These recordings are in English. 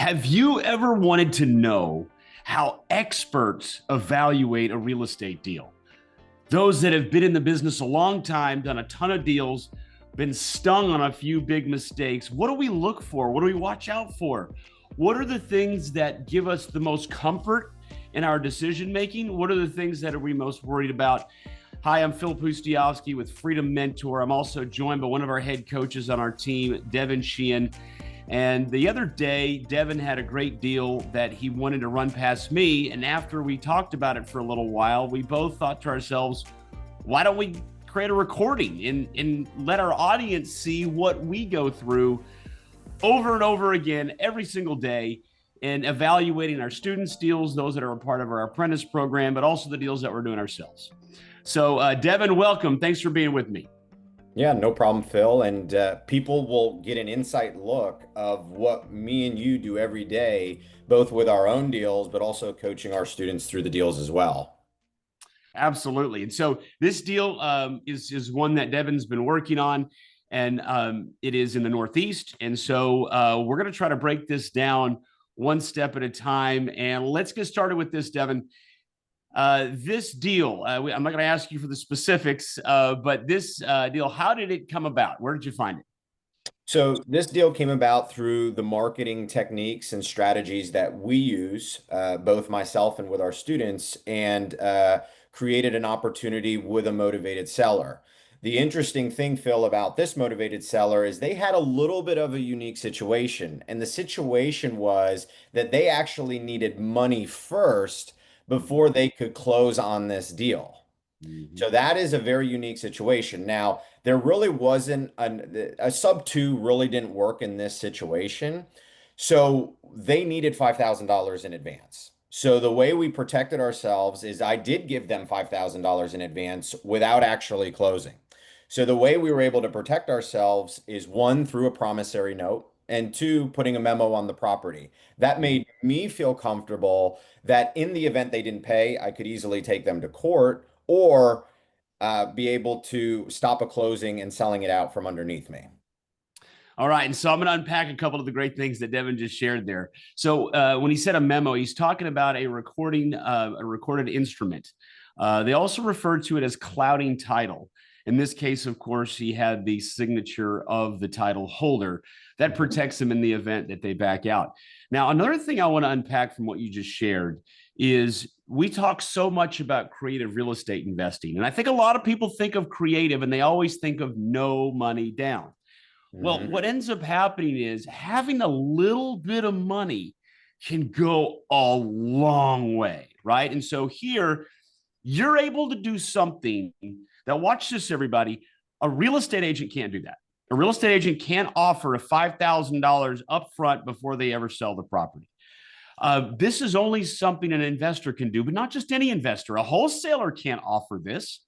Have you ever wanted to know how experts evaluate a real estate deal? Those that have been in the business a long time, done a ton of deals, been stung on a few big mistakes. What do we look for? What do we watch out for? What are the things that give us the most comfort in our decision making? What are the things that are we most worried about? Hi, I'm Phil Pustiowski with Freedom Mentor. I'm also joined by one of our head coaches on our team, Devin Sheehan. And the other day, Devin had a great deal that he wanted to run past me. And after we talked about it for a little while, we both thought to ourselves, why don't we create a recording and let our audience see what we go through over and over again every single day and evaluating our students' deals, those that are a part of our apprentice program, but also the deals that we're doing ourselves. So, Devin, welcome. Thanks for being with me. Yeah, no problem, Phil. And people will get an insight look of what me and you do every day, both with our own deals, but also coaching our students through the deals as well. Absolutely. And so this deal is one that Devin's been working on, and it is in the Northeast. And so we're going to try to break this down one step at a time. And let's get started with this, Devin. This deal, I'm not going to ask you for the specifics, but this deal, how did it come about? Where did you find it? So this deal came about through the marketing techniques and strategies that we use, both myself and with our students, and created an opportunity with a motivated seller. The interesting thing, Phil, about this motivated seller is they had a little bit of a unique situation. And the situation was that they actually needed money first before they could close on this deal. Mhm. So that is a very unique situation. Now, there really wasn't a sub two really didn't work in this situation. So they needed $5,000 in advance. So the way we protected ourselves is I did give them $5,000 in advance without actually closing. So the way we were able to protect ourselves is one, through a promissory note, and two, putting a memo on the property. That made me feel comfortable that in the event they didn't pay, I could easily take them to court or be able to stop a closing and selling it out from underneath me. All right. And so I'm going to unpack a couple of the great things that Devin just shared there. So when he said a memo, he's talking about a recorded instrument. They also refer to it as clouding title. In this case, of course, he had the signature of the title holder that protects him in the event that they back out. Now, another thing I want to unpack from what you just shared is we talk so much about creative real estate investing. And I think a lot of people think of creative and they always think of no money down. Well, Mhm. what ends up happening is having a little bit of money can go a long way, right? And so here, you're able to do something that, watch this, everybody, a real estate agent can't do that. A real estate agent can't offer a $5,000 upfront before they ever sell the property. This is only something an investor can do, but not just any investor. A wholesaler can't offer this.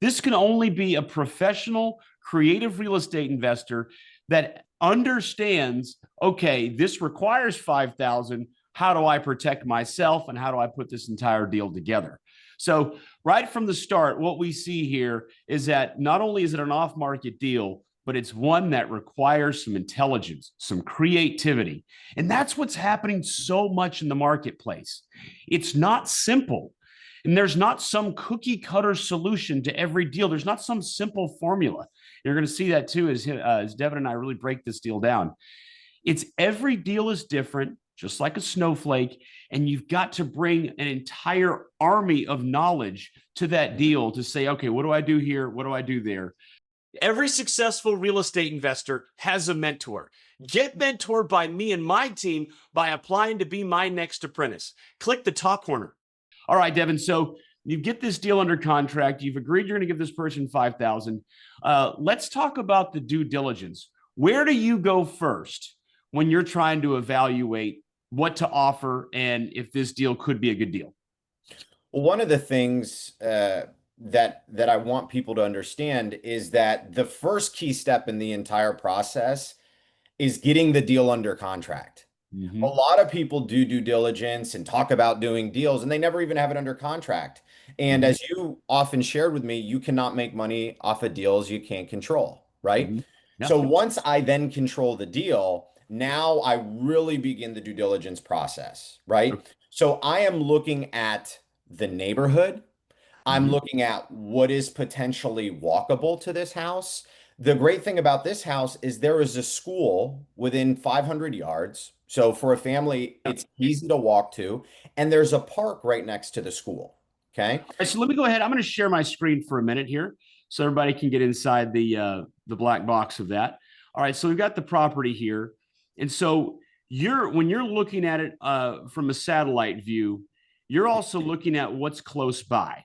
This can only be a professional, creative real estate investor that understands, okay, this requires 5,000. How do I protect myself and how do I put this entire deal together? So, right from the start, what we see here is that not only is it an off market deal, but it's one that requires some intelligence, some creativity. And that's what's happening so much in the marketplace. It's not simple. And there's not some cookie cutter solution to every deal. There's not some simple formula. You're going to see that too as Devin and I really break this deal down. It's every deal is different, just like a snowflake. And you've got to bring an entire army of knowledge to that deal to say, okay, what do I do here? What do I do there? Every successful real estate investor has a mentor. Get mentored by me and my team by applying to be my next apprentice. Click the top corner. All right, Devin. So you get this deal under contract. You've agreed you're going to give this person 5,000. Let's talk about the due diligence. Where do you go first when you're trying to evaluate what to offer and if this deal could be a good deal? Well, one of the things that I want people to understand is that the first key step in the entire process is getting the deal under contract. A Mm-hmm. lot of people do due diligence and talk about doing deals, and they never even have it under contract. And Mm-hmm. as you often shared with me, you cannot make money off of deals you can't control, right? Mm-hmm. Yeah. So once I then control the deal, now I really begin the due diligence process, right? So I am looking at the neighborhood. I'm Mhm. looking at what is potentially walkable to this house. The great thing about this house is there is a school within 500 yards. So for a family, Yeah. it's easy to walk to, and there's a park right next to the school. Okay. All right, so let me go ahead. I'm going to share my screen for a minute here so everybody can get inside the black box of that. All right, so we've got the property here. And so when you're looking at it from a satellite view, you're also looking at what's close by.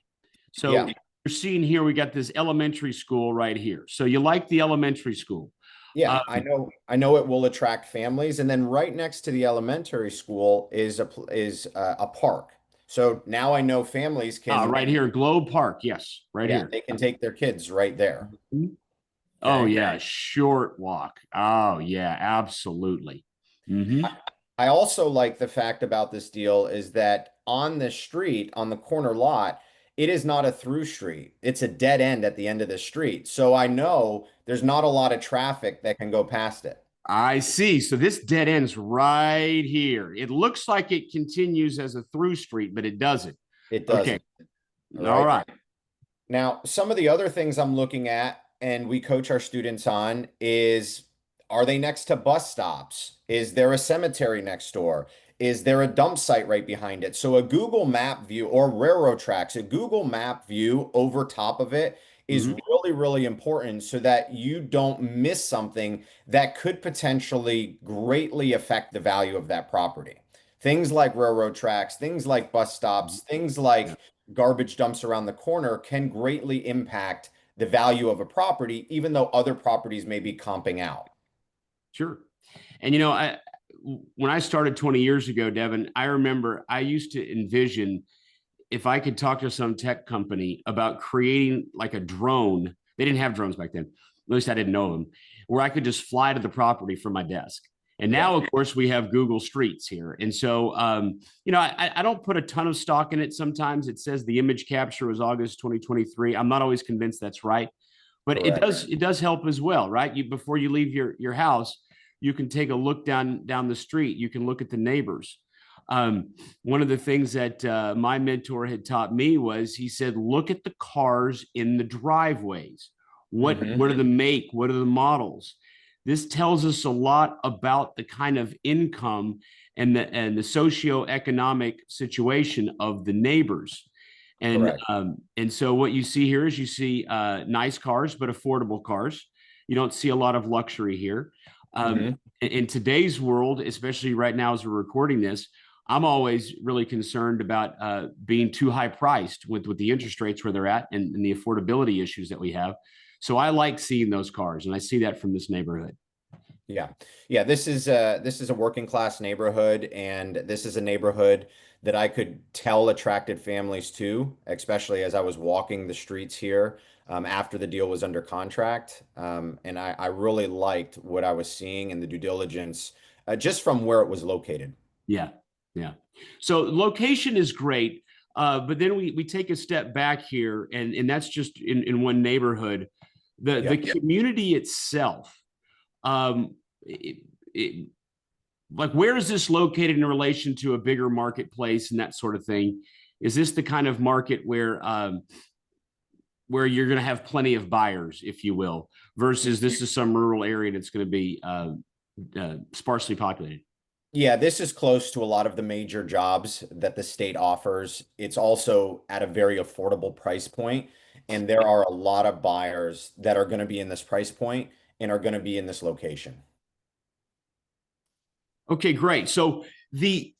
So Yeah. you're seeing here we got this elementary school right here. So you like the elementary school. Yeah, Um, I know it will attract families, and then right next to the elementary school is a park. So now I know families can, right here, Globe Park. Yes, right yeah, here. they can take their kids right there. Oh Okay. yeah, short walk. Oh yeah, absolutely. I, Hmm. I also like the fact about this deal is that on the street, on the corner lot, it is not a through street. It's a dead end at the end of the street. So I know there's not a lot of traffic that can go past it. I see. So this dead ends right here. It looks like it continues as a through street, but it doesn't. It Okay. doesn't. All All right. right. Now, some of the other things I'm looking at and we coach our students on is, are they next to bus stops? Is there a cemetery next door? Is there a dump site right behind it? So a Google map view or railroad tracks, a Google map view over top of it is Mhm. really, really important so that you don't miss something that could potentially greatly affect the value of that property. Things like railroad tracks, things like bus stops, things Yeah, like garbage dumps around the corner can greatly impact the value of a property, even though other properties may be comping out. sure. And when I started 20 years ago, Devin, I remember I used to envision if I could talk to some tech company about creating like a drone. They didn't have drones back then. At least I didn't know them, where I could just fly to the property from my desk. And Yeah, now, of course, we have Google Streets here. And so, I don't put a ton of stock in it. Sometimes it says the image capture was August 2023. I'm not always convinced that's right, but it correct. does help as well, right? Before you leave your house, you can take a look down the street. You can look at the neighbors. One of the things that my mentor had taught me was he said, look at the cars in the driveways. Hmm. What are the make? What are the models? This tells us a lot about the kind of income and the socioeconomic situation of the neighbors. Correct. And so what you see here is you see nice cars, but affordable cars. You don't see a lot of luxury here. Um, Hmm. in today's world, especially right now as we're recording this, I'm always really concerned about being too high priced with the interest rates where they're at and the affordability issues that we have. So I like seeing those cars, and I see that from this neighborhood. Yeah. Yeah, this is a working class neighborhood, and this is a neighborhood that I could tell attracted families to, especially as I was walking the streets here after the deal was under contract. And I really liked what I was seeing in the due diligence just from where it was located. Yeah, yeah. So location is great, but then we take a step back here, and that's just in one neighborhood. The Yeah. community itself, um, it, it, like where is this located in relation to a bigger marketplace and that sort of thing? Is this the kind of market where you're going to have plenty of buyers, if you will, versus this is some rural area that's going to be sparsely populated? Yeah, this is close to a lot of the major jobs that the state offers. It's also at a very affordable price point, and there are a lot of buyers that are going to be in this price point and are going to be in this location. Okay, great. So the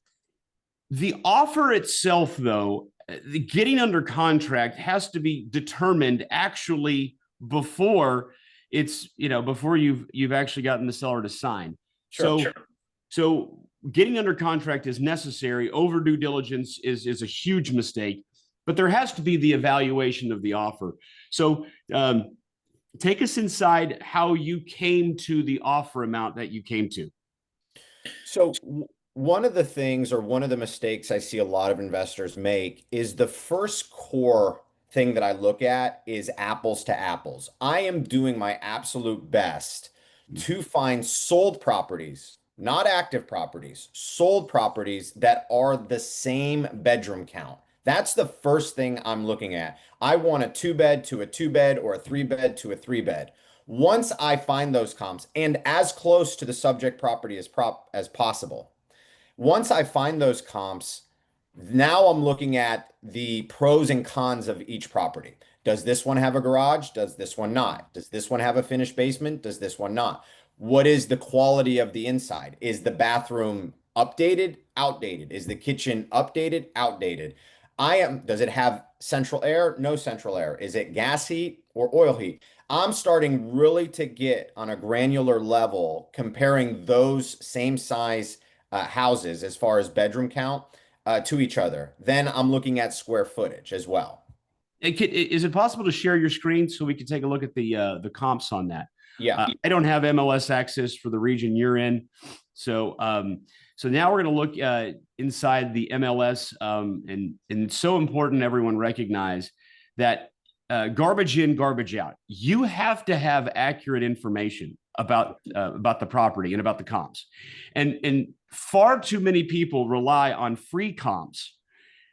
the offer itself, though, the getting under contract has to be determined actually before before you've actually gotten the seller to sign. Sure. So getting under contract is necessary. Over due diligence is a huge mistake, but there has to be the evaluation of the offer. So take us inside how you came to the offer amount that you came to. So one of the things or one of the mistakes I see a lot of investors make is the first core thing that I look at is apples to apples. I am doing my absolute best to find sold properties not active properties, sold properties that are the same bedroom count. That's the first thing I'm looking at. I want a 2 bed to a 2 bed or a 3 bed to a 3 bed. Once I find those comps and as close to the subject property as possible, once I find those comps, now I'm looking at the pros and cons of each property. Does this one have a garage? Does this one not? Does this one have a finished basement? Does this one not? What is the quality of the inside? Is the bathroom updated? Outdated? Is the kitchen updated? Outdated? Does it have central air? No central air. Is it gas heat or oil heat? I'm starting really to get on a granular level comparing those same size houses as far as bedroom count to each other. Then I'm looking at square footage as well. Is it possible to share your screen so we can take a look at the comps on that? Yeah. I don't have MLS access for the region you're in, so so now we're going to look inside the MLS, and it's so important everyone recognize that garbage in, garbage out. You have to have accurate information about the property and about the comps, and far too many people rely on free comps,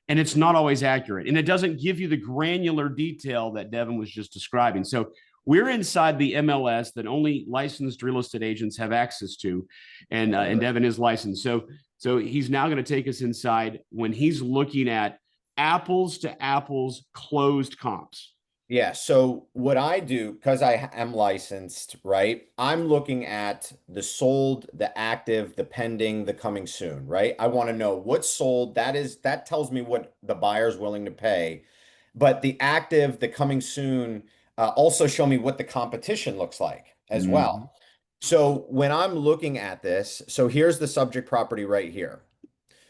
and it's not always accurate, and it doesn't give you the granular detail that Devin was just describing. So we're inside the MLS that only licensed real estate agents have access to, and Devin is licensed. So he's now going to take us inside when he's looking at apples to apples closed comps. Yeah. So what I do, because I am licensed, right? I'm looking at the sold, the active, the pending, the coming soon, right? I want to know what's sold. That tells me what the buyer's willing to pay. But the active, the coming soon, also show me what the competition looks like as Mm-hmm. well. So when I'm looking at this, so here's the subject property right here.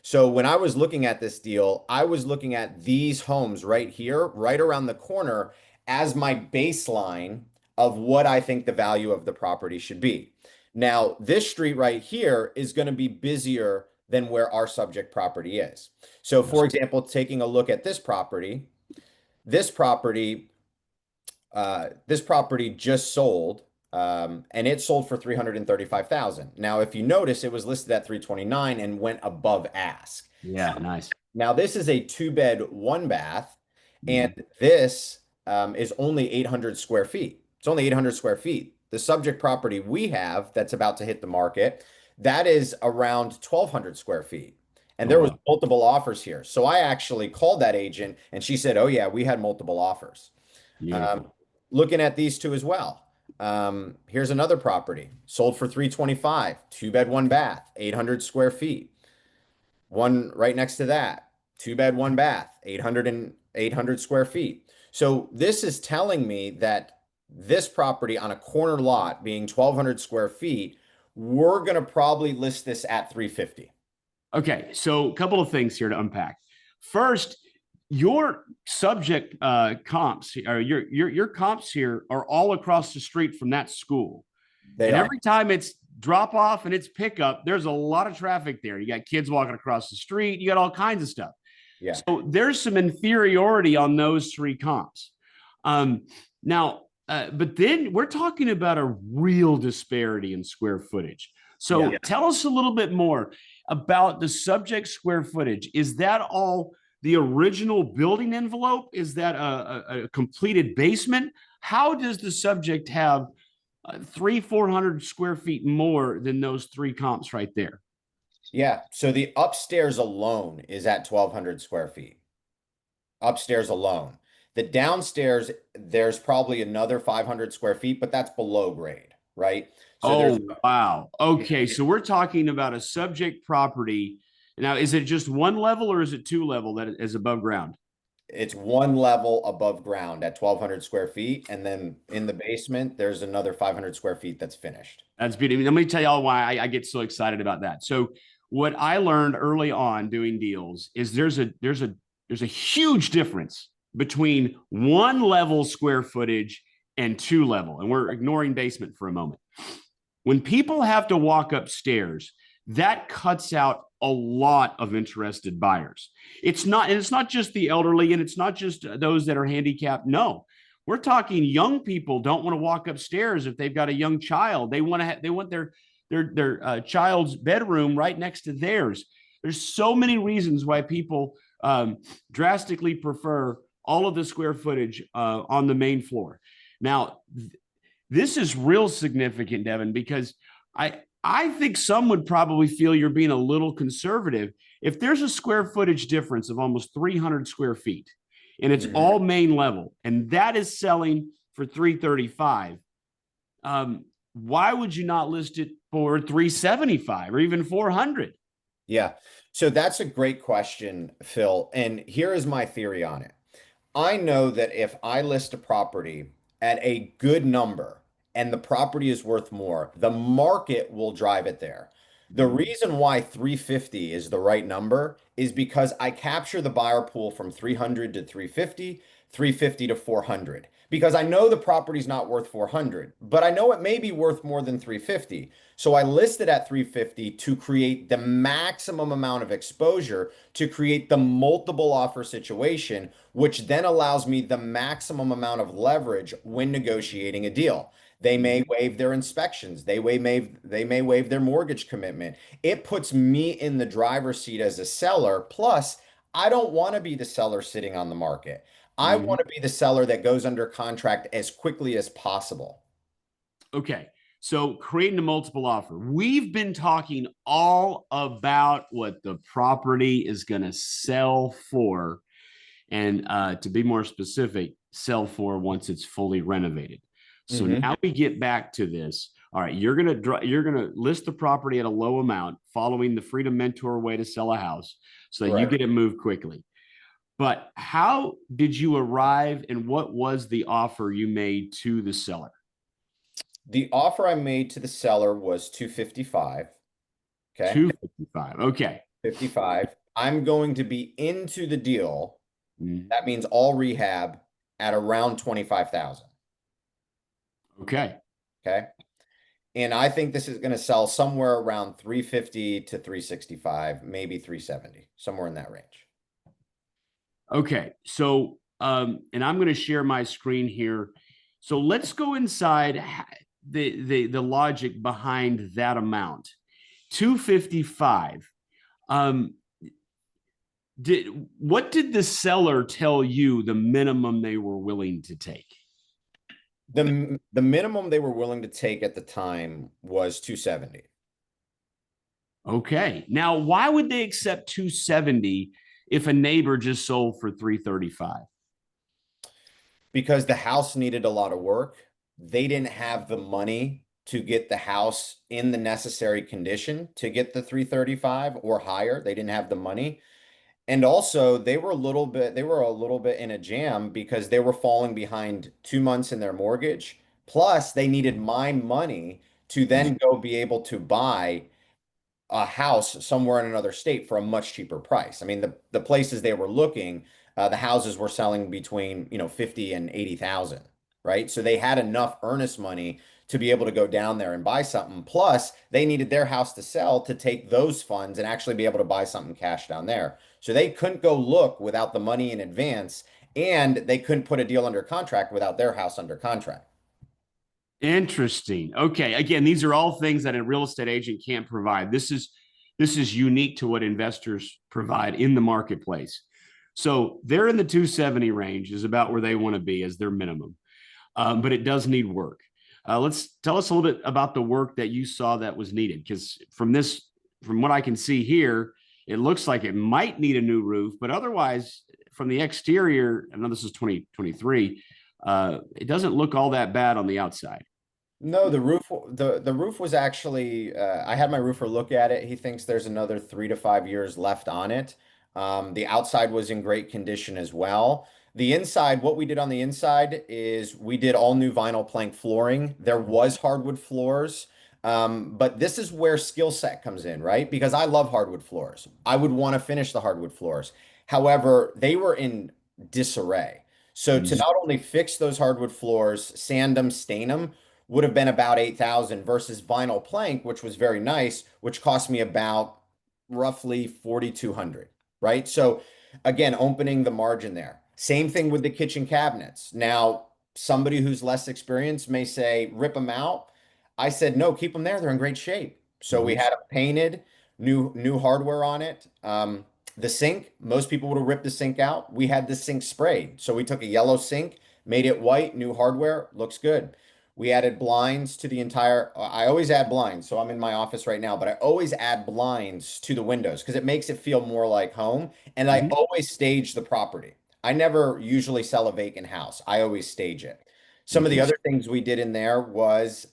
So when I was looking at this deal, I was looking at these homes right here, right around the corner, as my baseline of what I think the value of the property should be. Now, this street right here is going to be busier than where our subject property is. So, Yes. for example, taking a look at this property, this property just sold, and it sold for 335,000. Now, if you notice, it was listed at 329 and went above ask. Yeah, nice. Now, this is a 2 bed, 1 bath, and Mhm. this is only 800 square feet. It's only 800 square feet. The subject property we have that's about to hit the market, that is around 1,200 square feet. And Oh, there was wow. multiple offers here. So I actually called that agent and she said, "Oh yeah, we had multiple offers." Um, Beautiful. Looking at these two as well. Here's another property sold for 325, 2 bed, 1 bath, 800 square feet. One right next to that, 2 bed, 1 bath, 800 square feet. So this is telling me that this property on a corner lot being 1,200 square feet, we're going to probably list this at 350. Okay, so a couple of things here to unpack. First, your subject comps or your comps here are all across the street from that school. They And are. every time it's drop off and it's pickup, there's a lot of traffic there. You got kids walking across the street, you got all kinds of stuff. Yeah. So there's some inferiority on those three comps. Now, but then we're talking about a real disparity in square footage. So Yeah. tell us a little bit more about the subject square footage. Is that all the original building envelope? Is that a completed basement? How does the subject have 400 square feet more than those three comps right there? Yeah. So the upstairs alone is at 1,200 square feet. Upstairs alone. The downstairs, there's probably another 500 square feet, but that's below grade, right? So there's, Oh, wow. Okay. So we're talking about a subject property. Now, is it just one level or is it two level that is above ground? it's one level above ground at 1,200 square feet. And then in the basement, there's another 500 square feet that's finished. That's beautiful. Let me tell y'all why I get so excited about that. So, what I learned early on doing deals is there's a huge difference between one level square footage and two level, and we're ignoring basement for a moment. When people have to walk upstairs, that cuts out a lot of interested buyers. It's not just the elderly and it's not just those that are handicapped. No. We're talking young people don't want to walk upstairs if they've got a young child. They want their child's bedroom right next to theirs. There's so many reasons why people drastically prefer all of the square footage on the main floor. Now, this is real significant, Devin, because I think some would probably feel you're being a little conservative. If there's a square footage difference of almost 300 square feet and it's Mhm. all main level and that is selling for 335, why would you not list it for 375 or even 400? Yeah. So that's a great question, Phil. And here is my theory on it. I know that if I list a property at a good number and the property is worth more, the market will drive it there. The Mm-hmm. reason why 350 is the right number is because I capture the buyer pool from 300 to 350, 350 to 400. Because I know the property's not worth 400, but I know it may be worth more than 350. So I list it at 350 to create the maximum amount of exposure to create the multiple offer situation, which then allows me the maximum amount of leverage when negotiating a deal. They may waive their inspections. They may waive their mortgage commitment. It puts me in the driver's seat as a seller. Plus, I don't want to be the seller sitting on the market. I Mm-hmm. want to be the seller that goes under contract as quickly as possible. Okay. So creating a multiple offer. We've been talking all about what the property is going to sell for, and to be more specific, sell for once it's fully renovated. So Mhm. now we get back to this. All right, you're gonna list the property at a low amount, following the Freedom Mentor way to sell a house, so that you Correct. get it moved quickly. But how did you arrive, and what was the offer you made to the seller? The offer I made to the seller was 255. Okay. 255. Okay. 55. I'm going to be into the deal. Mhm. That means all rehab at around 25,000. Okay. Okay. And I think this is going to sell somewhere around 350 to 365, maybe 370, somewhere in that range. Okay. So, and I'm going to share my screen here. So let's go inside the logic behind that amount. 255. Um, what did the seller tell you the minimum they were willing to take? The minimum they were willing to take at the time was 270 Okay. Now, why would they accept 270 if a neighbor just sold for 335? because the house needed a lot of work. They didn't have the money to get the house in the necessary condition to get the 335 or higher. They didn't have the money. And also, they were a little bit in a jam because they were falling behind 2 months in their mortgage. Plus, they needed my money to then go be able to buy a house somewhere in another state for a much cheaper price. I mean, the places they were looking, the houses were selling between, 50 and 80,000, right? So they had enough earnest money to be able to go down there and buy something. Plus, they needed their house to sell to take those funds and actually be able to buy something cash down there. So they couldn't go look without the money in advance, and they couldn't put a deal under contract without their house under contract. Interesting. Okay. Again, these are all things that a real estate agent can't provide. This is unique to what investors provide in the marketplace. So they're in the 270 range is about where they want to be as their minimum, but it does need work. Let's tell us a little bit about the work that you saw that was needed, because from what I can see here, it looks like it might need a new roof, but otherwise, from the exterior, I know this is 2023. It doesn't look all that bad on the outside. No, the roof was actually I had my roofer look at it. He thinks there's another 3 to 5 years left on it. The outside was in great condition as well. The inside, what we did on the inside is we did all new vinyl plank flooring. There was hardwood floors, but this is where skill set comes in, right? Because I love hardwood floors. I would want to finish the hardwood floors. However, they were in disarray. So to Mm. not only fix those hardwood floors, sand them, stain them, would have been about 8,000 versus vinyl plank, which was very nice, which cost me about roughly 4,200, right? So again, opening the margin there. Same thing with the kitchen cabinets. Now, somebody who's less experienced may say, rip them out. I said, no, keep them there. They're in great shape. So we Mhm. had it painted, new hardware on it. The sink, most people would have ripped the sink out. We had the sink sprayed. So we took a yellow sink, made it white, new hardware, looks good. We added blinds to the entire, I always add blinds. So I'm in my office right now, but I always add blinds to the windows because it makes it feel more like home. And I Mhm. always stage the property. I never usually sell a vacant house. I always stage it. Some of the Mhm. other things we did in there was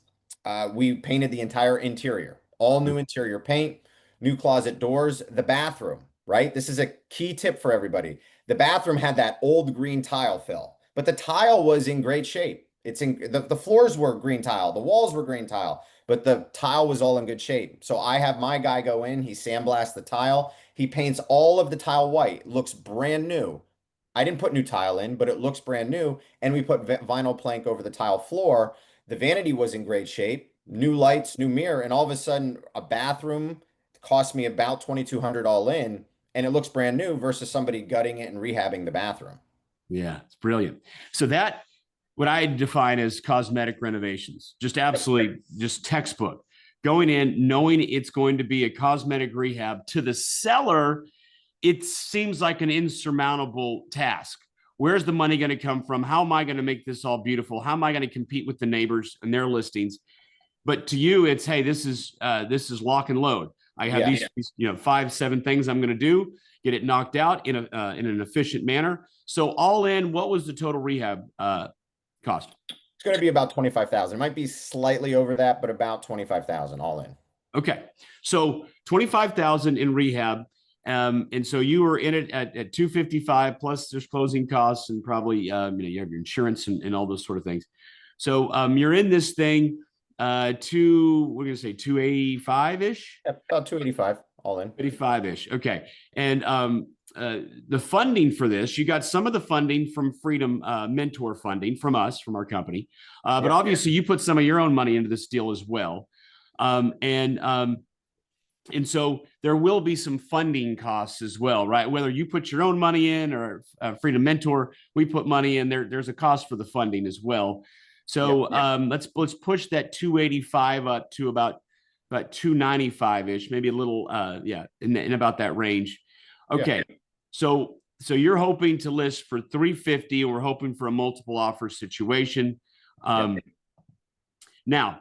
we painted the entire interior, all new interior paint, new closet doors, the bathroom, right? This is a key tip for everybody. The bathroom had that old green tile fill, but the tile was in great shape. It's in the floors were green tile, the walls were green tile, but the tile was all in good shape. So I have my guy go in, he sandblasts the tile, he paints all of the tile white, looks brand new. I didn't put new tile in, but it looks brand new. And we put vinyl plank over the tile floor. The vanity was in great shape, new lights, new mirror, and all of a sudden a bathroom cost me about 2,200 all in, and it looks brand new versus somebody gutting it and rehabbing the bathroom. Yeah, it's brilliant. So that what I define as cosmetic renovations, just absolutely just textbook. Going in, knowing it's going to be a cosmetic rehab to the seller, it seems like an insurmountable task. Where's the money going to come from? How am I going to make this all beautiful? How am I going to compete with the neighbors and their listings? But to you, it's hey, this is lock and load. I have Yeah. these 5, 7 things I'm going to do, get it knocked out in an efficient manner. So all in, what was the total rehab cost? It's going to be about 25,000. It might be slightly over that, but about 25,000 all in. Okay, so 25,000 in rehab. And so you were in it at 255 plus there's closing costs and probably you have your insurance and all those sort of things. So you're in this thing we're gonna say 285 ish, Yeah, about 285 all in. 85 ish. Okay, and the funding for this, you got some of the funding from Freedom Mentor funding from us, from our company, but Yep. obviously you put some of your own money into this deal as well. Um, and um, and so there will be some funding costs as well, right? Whether you put your own money in or Freedom Mentor, we put money in there. There's a cost for the funding as well. Yep. So let's push that 285 up to about 295 ish, maybe a little in about that range. Yeah. Okay, so you're hoping to list for 350, and we're hoping for a multiple offer situation. Yep. Now,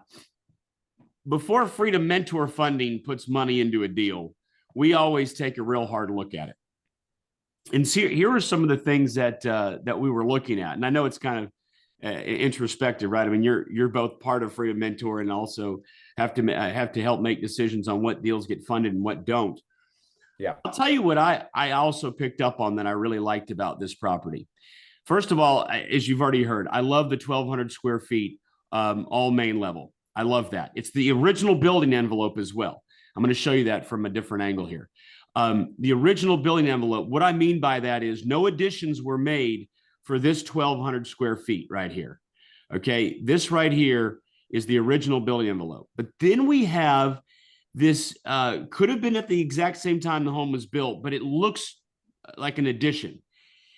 before Freedom Mentor funding puts money into a deal, we always take a real hard look at it. And see, here are some of the things that we were looking at. And I know it's kind of introspective, right? I mean, you're both part of Freedom Mentor and also have to help make decisions on what deals get funded and what don't. Yeah. I'll tell you what I also picked up on that I really liked about this property. First of all, as you've already heard, I love the 1,200 square feet, all main level. I love that. It's the original building envelope as well. I'm going to show you that from a different angle here. The original building envelope, what I mean by that is no additions were made for this 1,200 square feet right here. Okay. This right here is the original building envelope. But then we have this, could have been at the exact same time the home was built, but it looks like an addition.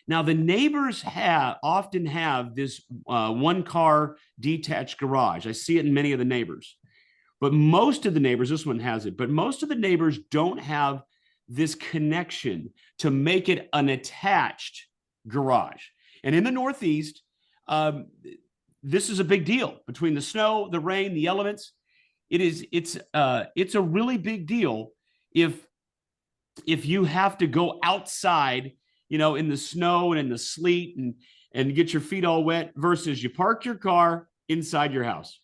Now, the neighbors often have this one car detached garage. I see it in many of the neighbors, but most of the neighbors, this one has it, but most of the neighbors don't have this connection to make it an attached garage. And in the Northeast, um, this is a big deal between the snow, the rain, the elements. It's a really big deal if you have to go outside, in the snow and in the sleet and get your feet all wet versus you park your car inside your house.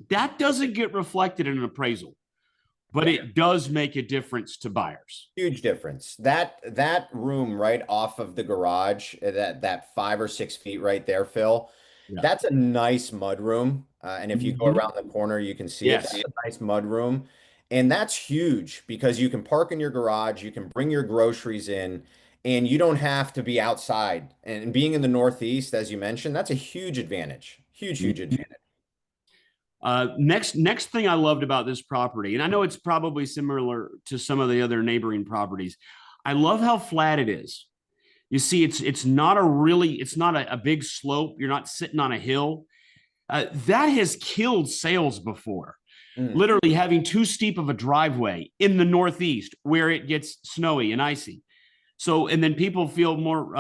That doesn't get reflected in an appraisal, but Yeah. it does make a difference to buyers. Huge difference. That room right off of the garage, that 5 or 6 feet right there, Phil, Yeah. that's a nice mud room. And if you go Mhm. around the corner, you can see it. That's Yes. a nice mud room. And that's huge because you can park in your garage, you can bring your groceries in, and you don't have to be outside. And being in the Northeast, as you mentioned, that's a huge advantage. Huge, huge advantage. Next thing I loved about this property, and I know it's probably similar to some of the other neighboring properties, I love how flat it is. You see, it's not a big slope. You're not sitting on a hill. That has killed sales before. Mm. literally having too steep of a driveway in the Northeast where it gets snowy and icy. So, and then people feel more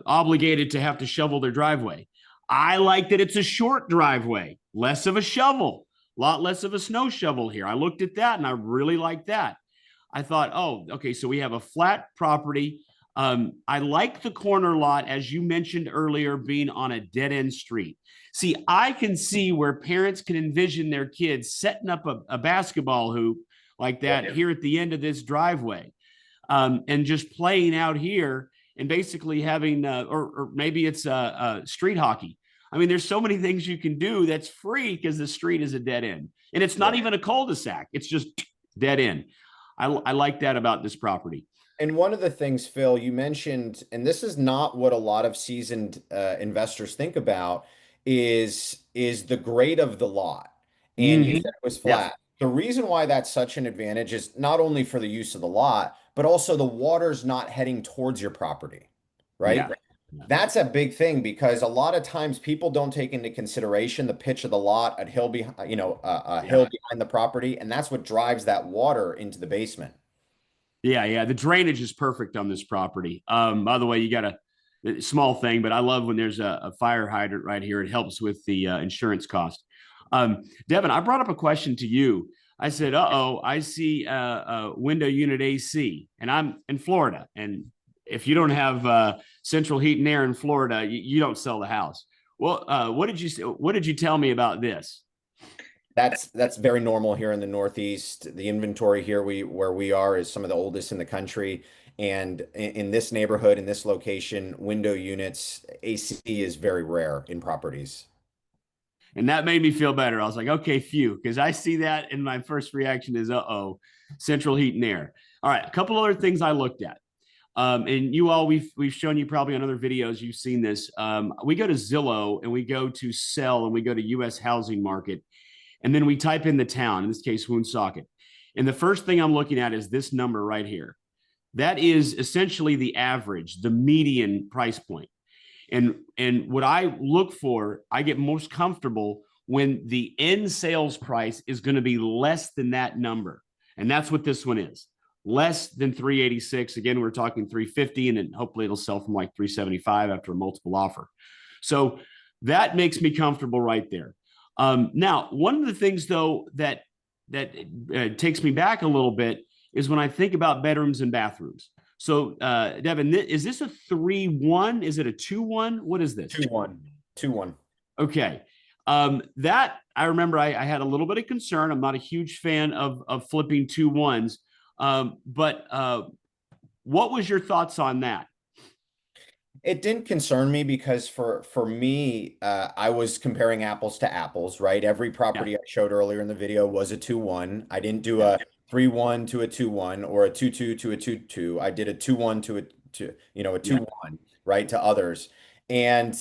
obligated to have to shovel their driveway. I like that it's a short driveway, less of a shovel, a lot less of a snow shovel here. I looked at that and I really like that. I thought, oh, okay, so we have a flat property. I like the corner lot, as you mentioned earlier, being on a dead end street. See, I can see where parents can envision their kids setting up a basketball hoop like that here at the end of this driveway, and just playing out here and basically having, or maybe it's street hockey. I mean, there's so many things you can do that's free because the street is a dead end, and it's not even a cul-de-sac. It's just dead end. I like that about this property. And one of the things, Phil, you mentioned, and this is not what a lot of seasoned investors think about, is the grade of the lot. And you Mm-hmm. said it was Yes. flat. The reason why that's such an advantage is not only for the use of the lot, but also the water's not heading towards your property, right? Yeah. Yeah. That's a big thing because a lot of times people don't take into consideration the pitch of the lot, a hill behind, a hill Yeah. behind the property, and that's what drives that water into the basement. Yeah, yeah. The drainage is perfect on this property. By the way, you got a small thing, but I love when there's a fire hydrant right here. It helps with the insurance cost. Devin, I brought up a question to you. I said, "Uh-oh, I see a window unit AC, and I'm in Florida. And if you don't have central heat and air in Florida, you don't sell the house." Well, what did you tell me about this? That's very normal here in the Northeast. The inventory here where we are is some of the oldest in the country. And in this neighborhood, in this location, window units, AC is very rare in properties. And that made me feel better. I was like, okay, phew, because I see that and my first reaction is, uh-oh, central heat and air. All right, a couple other things I looked at. And you all, we've shown you probably on other videos, you've seen this. We go to Zillow and we go to sell and we go to US housing market. And then we type in the town, in this case, Woonsocket. And the first thing I'm looking at is this number right here. That is essentially the average, the median price point. And what I look for, I get most comfortable when the end sales price is going to be less than that number. And that's what this one is. Less than 386. Again, we're talking 350, and then hopefully it'll sell from like 375 after a multiple offer. So that makes me comfortable right there. Now, one of the things though that takes me back a little bit is when I think about bedrooms and bathrooms. So, Devin, is this a 3-1? Is it a 2-1? What is this? 2-1. 2-1. Okay. That I remember I had a little bit of concern. I'm not a huge fan of flipping 2-1s. But what was your thoughts on that? It didn't concern me because for me, I was comparing apples to apples, right? Every Yeah. property I showed earlier in the video was a 2-1. I didn't do Yeah. a 3-1 to a 2-1 or a 2-2 to a 2-2. I did a 2-1 to a Yeah. 2-1, right, to others. And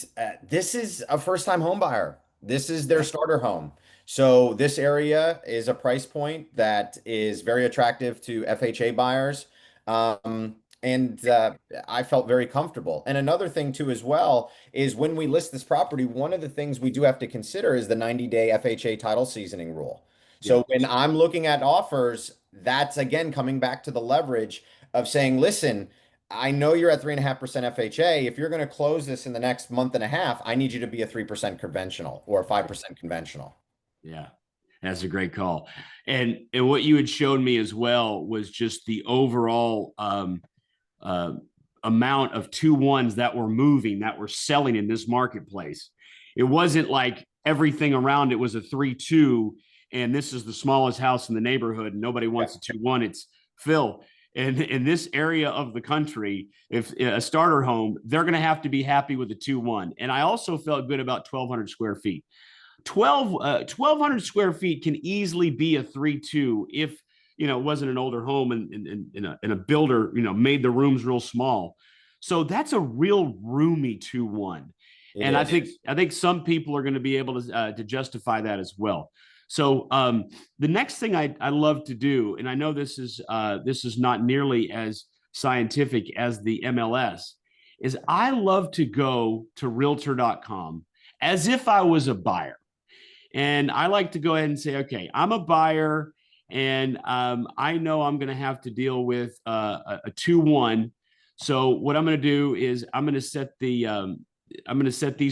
this is a first-time home buyer. This is their starter home. So this area is a price point that is very attractive to FHA buyers. And I felt very comfortable. And another thing too, as well, is when we list this property, one of the things we do have to consider is the 90-day FHA title seasoning rule. Yeah. So when I'm looking at offers, that's again coming back to the leverage of saying, listen, I know you're at 3.5% FHA. If you're going to close this in the next month and a half, I need you to be a 3% conventional or a 5% conventional. Yeah. That's a great call. And what you had shown me as well was just the overall uh, amount of 2-1s that were moving, that were selling in this marketplace. It wasn't like everything around it was a 3-2, and this is the smallest house in the neighborhood, and nobody wants a 2-1. It's Phil. And in this area of the country, if a starter home, they're going to have to be happy with a 2-1. And I also felt good about 1,200 square feet. 1,200 square feet can easily be a 3-2 if it wasn't an older home and a builder made the rooms real small. So that's a real roomy 2-1. And I think some people are going to be able to justify that as well. So the next thing I love to do, and I know this is not nearly as scientific as the MLS, is I love to go to realtor.com as if I was a buyer. And I like to go ahead and say, okay, I'm a buyer, and I know I'm going to have to deal with a 2-1. So what I'm going to do is I'm going to set these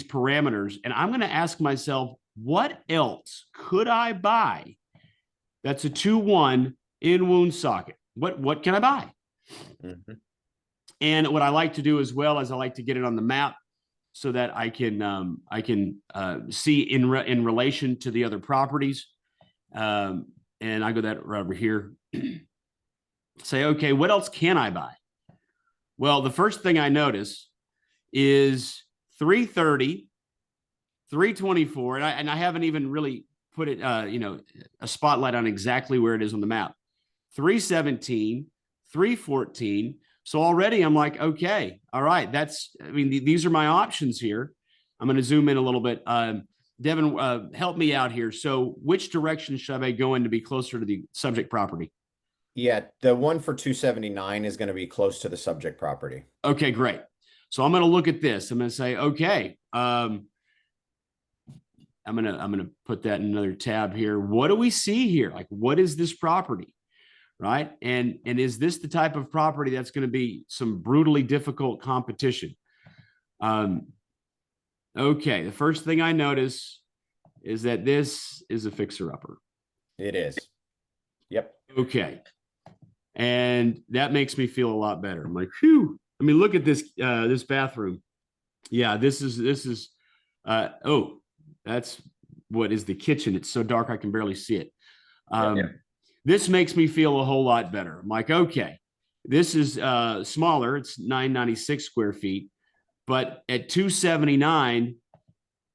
parameters, and I'm going to ask myself, what else could I buy that's a 2-1 in wound socket? What can I buy? Mhm. And what I like to do as well is I like to get it on the map so that I can see in relation to the other properties. And I go that right over here. Say, okay, what else can I buy? Well, the first thing I notice is 330, 324, and I haven't even really put it, a spotlight on exactly where it is on the map. 317, 314. So already I'm like, okay, all right, these are my options here. I'm going to zoom in a little bit. Devin, help me out here. So which direction should I go in to be closer to the subject property? Yeah, the one for 279 is going to be close to the subject property. Okay, great. So I'm going to look at this. I'm going to say, okay, I'm gonna put that in another tab here. What do we see here? Like, what is this property? Right. And is this the type of property that's going to be some brutally difficult competition? Okay. The first thing I notice is that this is a fixer-upper. It is. Yep. Okay. And that makes me feel a lot better. I'm like, whew. I mean, look at this bathroom. Yeah, this is oh, that's what is the kitchen. It's so dark I can barely see it. Yeah. This makes me feel a whole lot better. I'm like, okay, this is smaller. It's 996 square feet, but at 279,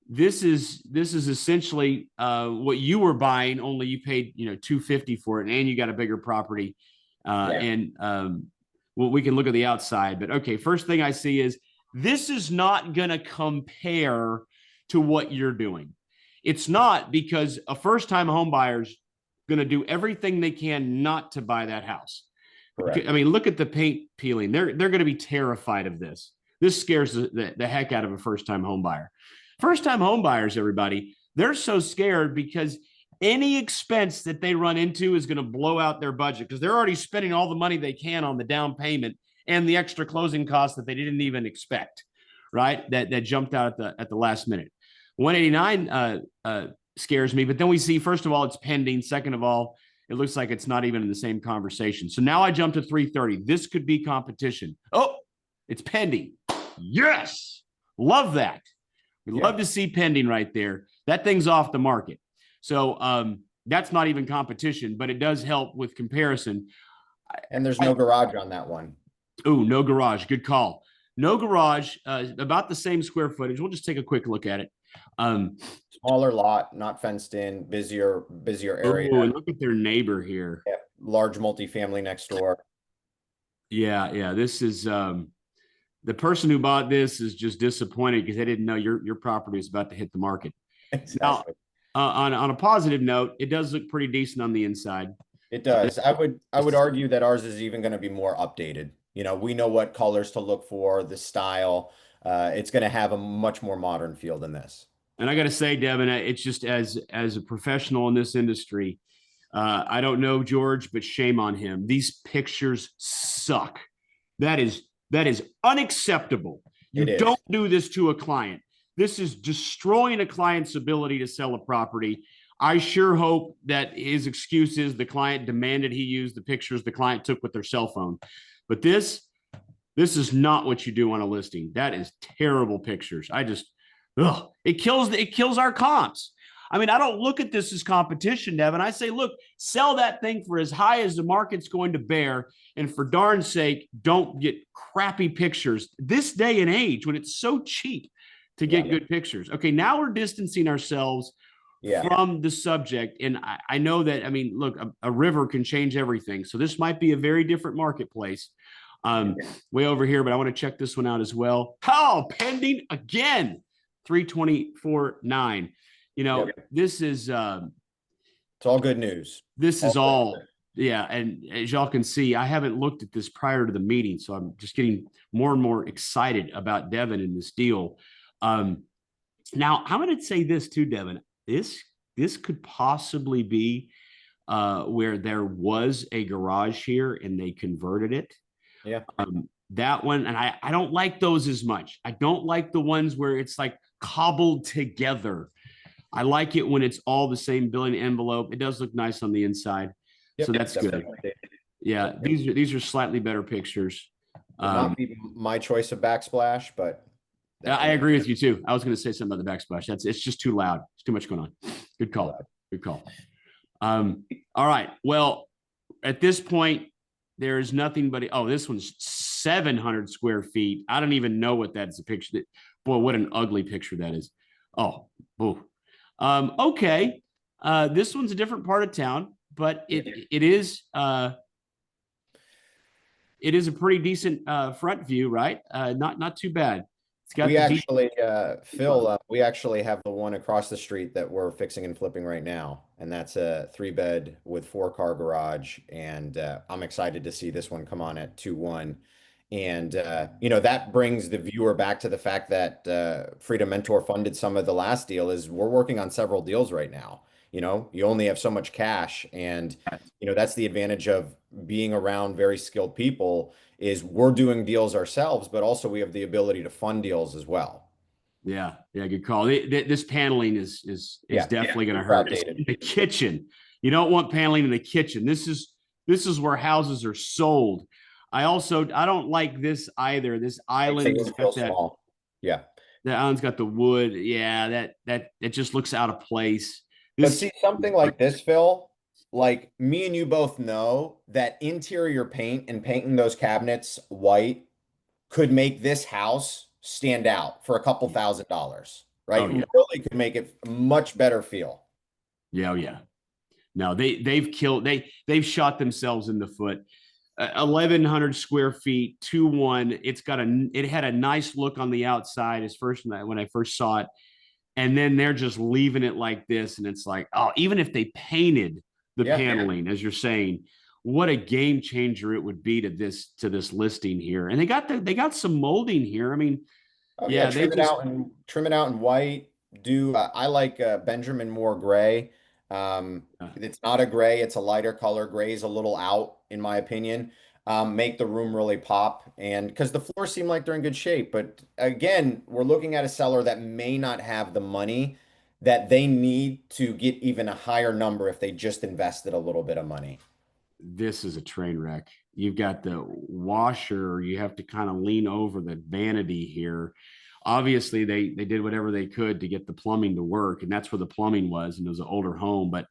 this is essentially what you were buying. Only you paid 250 for it, and you got a bigger property. Yeah. And well, we can look at the outside, but okay. First thing I see is this is not going to compare to what you're doing. It's not, because a first-time home buyer's going to do everything they can not to buy that house. Correct. I mean, look at the paint peeling. They're going to be terrified of this. This scares the heck out of a first-time home buyer. First-time home buyers, everybody, they're so scared because any expense that they run into is going to blow out their budget, because they're already spending all the money they can on the down payment and the extra closing costs that they didn't even expect, right? That jumped out at the last minute. 189 scares me, but then we see, first of all, it's pending. Second of all, it looks like it's not even in the same conversation. So now I jump to 330. This could be competition. Oh, it's pending. Yes. Love that. We love to see pending right there. That thing's off the market. So that's not even competition, but it does help with comparison. And there's no garage on that one. Oh, no garage. Good call. No garage, about the same square footage. We'll just take a quick look at it. Smaller lot, not fenced in, busier area. Oh, and look at their neighbor here. Yeah. Large multifamily next door. Yeah. This is the person who bought this is just disappointed because they didn't know your property is about to hit the market. Exactly. Now, on a positive note, it does look pretty decent on the inside. It does. I would argue that ours is even going to be more updated. We know what colors to look for, the style. It's going to have a much more modern feel than this. And I got to say, Devin, it's just as a professional in this industry, I don't know George, but shame on him. These pictures suck. That is unacceptable. You don't do this to a client. This is destroying a client's ability to sell a property. I sure hope that his excuse is the client demanded he use the pictures the client took with their cell phone. But this is not what you do on a listing. That is terrible pictures. It kills our comps. I mean, I don't look at this as competition, Devin. I say, look, sell that thing for as high as the market's going to bear. And for darn's sake, don't get crappy pictures this day and age when it's so cheap to get good pictures. Okay, now we're distancing ourselves from the subject. And I know that, I mean, look, a river can change everything. So this might be a very different marketplace way over here, but I want to check this one out as well. Oh, pending again, 324.9. This is it's all good news. This is all yeah. And as y'all can see, I haven't looked at this prior to the meeting, so I'm just getting more and more excited about Devin in this deal. Now I'm going to say this too, Devin. This this could possibly be where there was a garage here and they converted it. Yeah. That one, and I don't like those as much. I don't like the ones where it's like cobbled together. I like it when it's all the same building envelope. It does look nice on the inside. So Yep, that's good. definitely. Yeah, these are slightly better pictures. Would not be my choice of backsplash, but I definitely agree with you too. I was going to say something about the backsplash. It's just too loud. It's too much going on. Good call. Good call. All right. Well, at this point, there is nothing but this one's 700 square feet. I don't even know what that's a picture. Boy, what an ugly picture that is. Oh, boo. Okay. This one's a different part of town, but it is a pretty decent front view, right? Not too bad. It's got we the beach. actually, Phil, we actually have the one across the street that we're fixing and flipping right now, and that's a 3-bed with 4-car garage. And I'm excited to see this one come on at 2.1. And that brings the viewer back to the fact that Freedom Mentor funded some of the last deal. Is we're working on several deals right now. You only have so much cash, and that's the advantage of being around very skilled people is we're doing deals ourselves, but also we have the ability to fund deals as well. Yeah, good call. This paneling is definitely going to hurt. It's in the kitchen. You don't want paneling in the kitchen. This is where houses are sold. I don't like this either. This island has got that. Small. Yeah. The island's got the wood. Yeah, that it just looks out of place. But see, something like this, Phil, like me and you both know that interior paint and painting those cabinets white could make this house stand out for a couple $1,000s, right? Oh, yeah. Really could make it a much better feel. Yeah, oh, yeah. No, they've shot themselves in the foot. 1,100 square feet, 2.1. It had a nice look on the outside when I first saw it. And then they're just leaving it like this. And it's like, oh, even if they painted the paneling, as you're saying, what a game changer it would be to this listing here. And they got some molding here. I mean, trim it out in white. I like Benjamin Moore gray. It's not a gray, it's a lighter color. Gray is a little out, in my opinion. Make the room really pop, and because the floors seem like they're in good shape. But again, we're looking at a seller that may not have the money that they need to get even a higher number if they just invested a little bit of money. This is a train wreck. You've got the washer. You have to kind of lean over the vanity here. Obviously, they did whatever they could to get the plumbing to work, and that's where the plumbing was, and it was an older home. But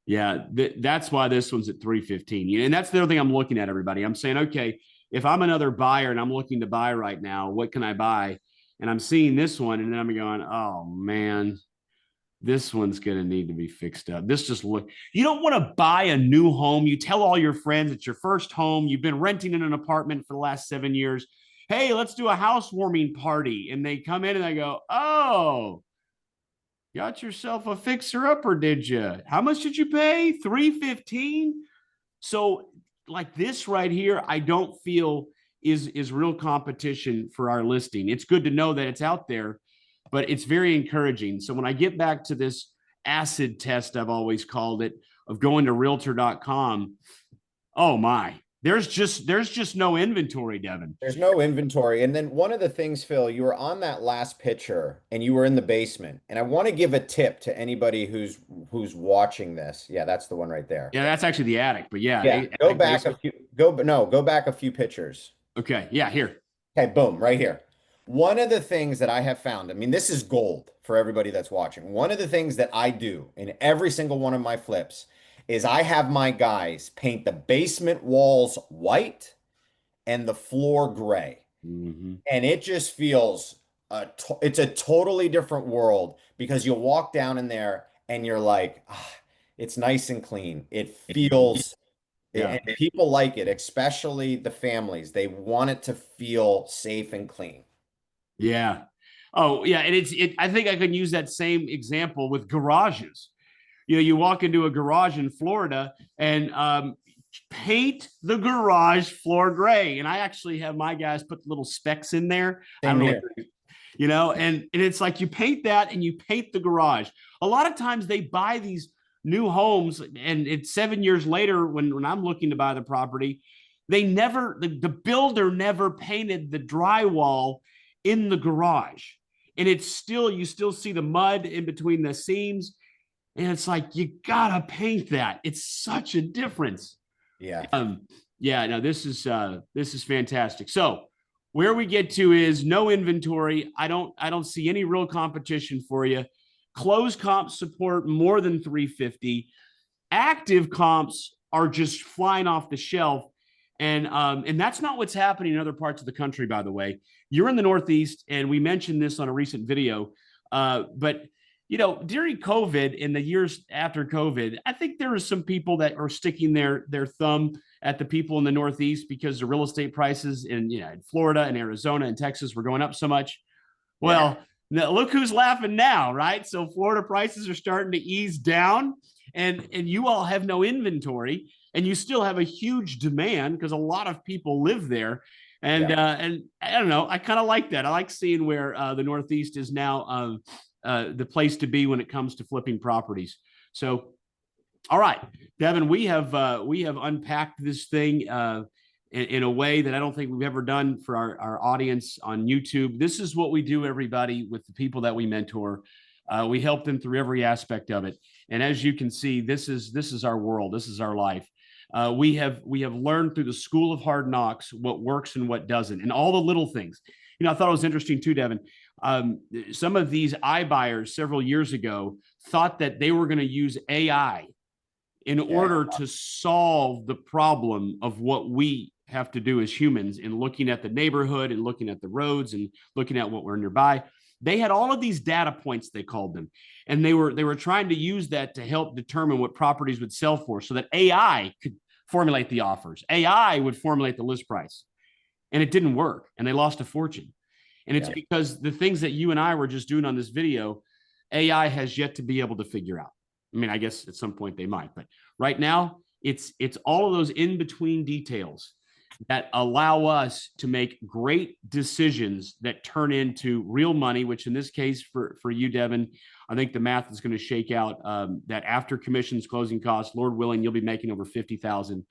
yeah, that's why this one's at 315. And that's the other thing I'm looking at, everybody. I'm saying, okay, if I'm another buyer and I'm looking to buy right now, what can I buy? And I'm seeing this one, and then I'm going, oh man, this one's going to need to be fixed up. You don't want to buy a new home. You tell all your friends it's your first home. You've been renting in an apartment for the last 7 years. Hey, let's do a housewarming party. And they come in and they go, oh, got yourself a fixer-upper, did you? How much did you pay? 315. So like this right here, I don't feel is real competition for our listing. It's good to know that it's out there, but it's very encouraging. So when I get back to this acid test, I've always called it, of going to realtor.com, oh my, there's just no inventory, Devin. There's no inventory. And then one of the things, Phil, you were on that last picture and you were in the basement. And I want to give a tip to anybody who's watching this. Yeah, that's the one right there. Yeah, that's actually the attic. But go back a few pictures. Okay. Yeah, here. Okay, boom, right here. One of the things that I have found, I mean, this is gold for everybody that's watching. One of the things that I do in every single one of my flips is I have my guys paint the basement walls white and the floor gray. Mm-hmm. And it just feels, it's a totally different world because you'll walk down in there and you're like, it's nice and clean. It feels, and people like it, especially the families. They want it to feel safe and clean. Yeah. Oh, yeah. And I think I can use that same example with garages. You walk into a garage in Florida and paint the garage floor gray. And I actually have my guys put little specks in there. I don't know. and it's like you paint that and you paint the garage. A lot of times they buy these new homes and it's 7 years later when I'm looking to buy the property, the builder never painted the drywall in the garage. And you still see the mud in between the seams. And it's like, you gotta paint that. It's such a difference. Yeah. Yeah, no, this is fantastic. So where we get to is no inventory. I don't see any real competition for you. Closed comps support more than 350. Active comps are just flying off the shelf. And that's not what's happening in other parts of the country, by the way. You're in the Northeast, and we mentioned this on a recent video. But during COVID, in the years after COVID, I think there are some people that are sticking their thumb at the people in the Northeast because the real estate prices in Florida and Arizona and Texas were going up so much. Well, look who's laughing now, right? So Florida prices are starting to ease down, and you all have no inventory, and you still have a huge demand because a lot of people live there. And I don't know, I kind of like that. I like seeing where the Northeast is now the place to be when it comes to flipping properties. So, all right, Devin, we have unpacked this thing in a way that I don't think we've ever done for our audience on YouTube. This is what we do, everybody, with the people that we mentor. We help them through every aspect of it. And as you can see, this is our world. This is our life. We have learned through the school of hard knocks what works and what doesn't, and all the little things. I thought it was interesting too, Devin. Some of these iBuyers several years ago thought that they were going to use AI in order to solve the problem of what we have to do as humans in looking at the neighborhood and looking at the roads and looking at what we're nearby. They had all of these data points, they called them, and they were trying to use that to help determine what properties would sell for so that AI could formulate the offers. AI would formulate the list price, and it didn't work, and they lost a fortune. And it's because the things that you and I were just doing on this video, AI has yet to be able to figure out. I mean, I guess at some point they might, but right now it's all of those in-between details that allow us to make great decisions that turn into real money, which in this case for you, Devin, I think the math is going to shake out that after commissions, closing costs, Lord willing, you'll be making over 50,000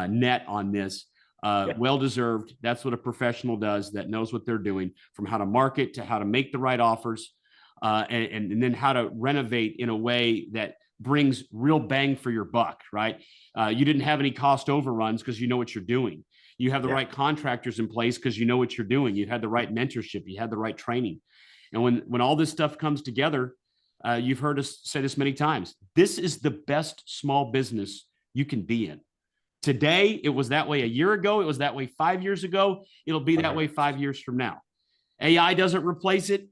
net on this. Well-deserved. That's what a professional does that knows what they're doing, from how to market to how to make the right offers, and then how to renovate in a way that brings real bang for your buck, right? You didn't have any cost overruns because you know what you're doing. You have the right contractors in place because you know what you're doing. You had the right mentorship. You had the right training. And when all this stuff comes together, you've heard us say this many times, this is the best small business you can be in. Today, it was that way a year ago. It was that way 5 years ago. It'll be that way 5 years from now. AI doesn't replace it.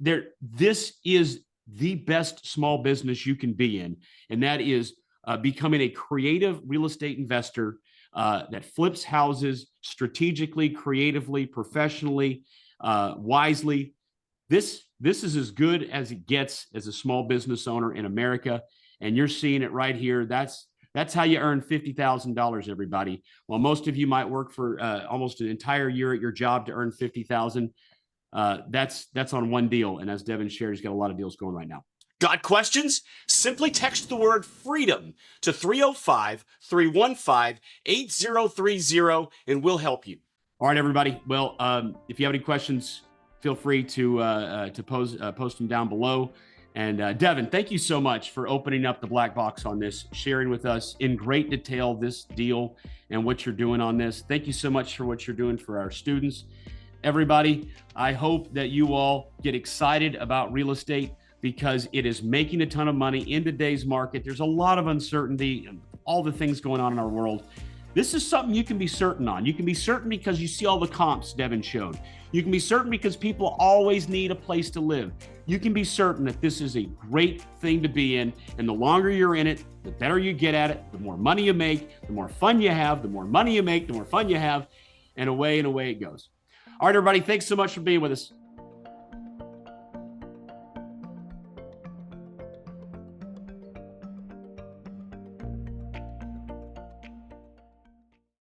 This is the best small business you can be in, and that is becoming a creative real estate investor that flips houses strategically, creatively, professionally, wisely. This is as good as it gets as a small business owner in America, and you're seeing it right here. That's how you earn $50,000, everybody. While most of you might work for almost an entire year at your job to earn $50,000, that's on one deal. And as Devin shared, he's got a lot of deals going right now. Got questions? Simply text the word freedom to 305-315-8030 and we'll help you. All right, everybody. Well, if you have any questions, feel free to post them down below. And Devin, thank you so much for opening up the black box on this, sharing with us in great detail this deal and what you're doing on this. Thank you so much for what you're doing for our students. Everybody, I hope that you all get excited about real estate because it is making a ton of money in today's market. There's a lot of uncertainty and all the things going on in our world. This is something you can be certain on. You can be certain because you see all the comps Devin showed. You can be certain because people always need a place to live. You can be certain that this is a great thing to be in. And the longer you're in it, the better you get at it, the more money you make, the more fun you have, the more money you make, the more fun you have, and away it goes. All right, everybody, thanks so much for being with us.